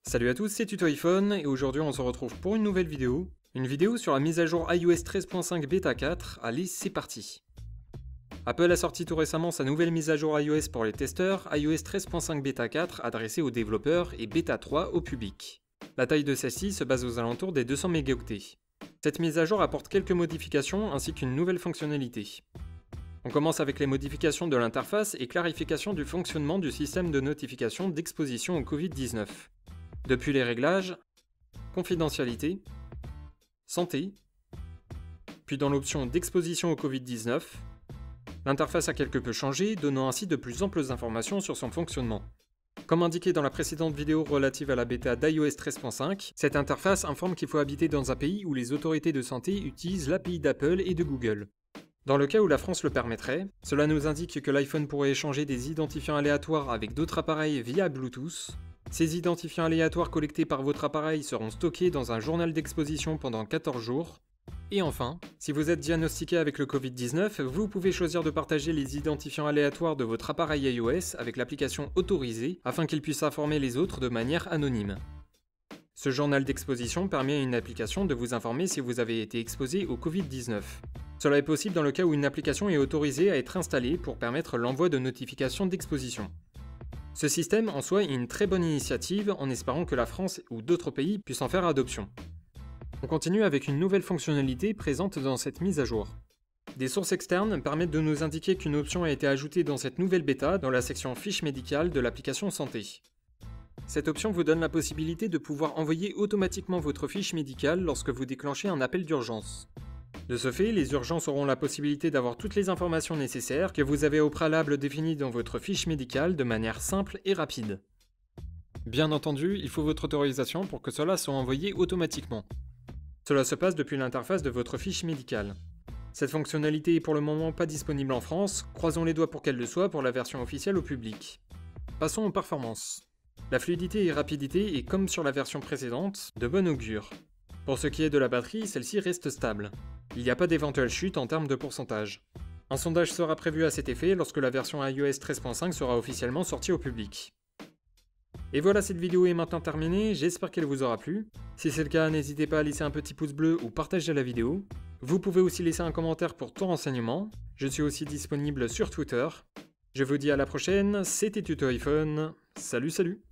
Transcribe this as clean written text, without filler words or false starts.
Salut à tous, c'est Tuto iPhone et aujourd'hui on se retrouve pour une nouvelle vidéo. Une vidéo sur la mise à jour iOS 13.5 Beta 4. Allez, c'est parti. Apple a sorti tout récemment sa nouvelle mise à jour iOS pour les testeurs, iOS 13.5 Beta 4 adressée aux développeurs et Beta 3 au public. La taille de celle-ci se base aux alentours des 200 mégaoctets. Cette mise à jour apporte quelques modifications ainsi qu'une nouvelle fonctionnalité. On commence avec les modifications de l'interface et clarification du fonctionnement du système de notification d'exposition au Covid-19. Depuis les réglages, confidentialité, santé, puis dans l'option d'exposition au Covid-19, l'interface a quelque peu changé, donnant ainsi de plus amples informations sur son fonctionnement. Comme indiqué dans la précédente vidéo relative à la bêta d'iOS 13.5, cette interface informe qu'il faut habiter dans un pays où les autorités de santé utilisent l'API d'Apple et de Google. Dans le cas où la France le permettrait, cela nous indique que l'iPhone pourrait échanger des identifiants aléatoires avec d'autres appareils via Bluetooth. Ces identifiants aléatoires collectés par votre appareil seront stockés dans un journal d'exposition pendant 14 jours. Et enfin, si vous êtes diagnostiqué avec le Covid-19, vous pouvez choisir de partager les identifiants aléatoires de votre appareil iOS avec l'application autorisée afin qu'il puisse informer les autres de manière anonyme. Ce journal d'exposition permet à une application de vous informer si vous avez été exposé au Covid-19. Cela est possible dans le cas où une application est autorisée à être installée pour permettre l'envoi de notifications d'exposition. Ce système en soi est une très bonne initiative en espérant que la France ou d'autres pays puissent en faire adoption. On continue avec une nouvelle fonctionnalité présente dans cette mise à jour. Des sources externes permettent de nous indiquer qu'une option a été ajoutée dans cette nouvelle bêta dans la section fiches médicales de l'application santé. Cette option vous donne la possibilité de pouvoir envoyer automatiquement votre fiche médicale lorsque vous déclenchez un appel d'urgence. De ce fait, les urgences auront la possibilité d'avoir toutes les informations nécessaires que vous avez au préalable définies dans votre fiche médicale de manière simple et rapide. Bien entendu, il faut votre autorisation pour que cela soit envoyé automatiquement. Cela se passe depuis l'interface de votre fiche médicale. Cette fonctionnalité est pour le moment pas disponible en France, croisons les doigts pour qu'elle le soit pour la version officielle au public. Passons aux performances. La fluidité et rapidité est, comme sur la version précédente, de bon augure. Pour ce qui est de la batterie, celle-ci reste stable. Il n'y a pas d'éventuelle chute en termes de pourcentage. Un sondage sera prévu à cet effet lorsque la version iOS 13.5 sera officiellement sortie au public. Et voilà, cette vidéo est maintenant terminée, j'espère qu'elle vous aura plu. Si c'est le cas, n'hésitez pas à laisser un petit pouce bleu ou partager la vidéo. Vous pouvez aussi laisser un commentaire pour tout renseignement. Je suis aussi disponible sur Twitter. Je vous dis à la prochaine, c'était Tuto iPhone. Salut salut!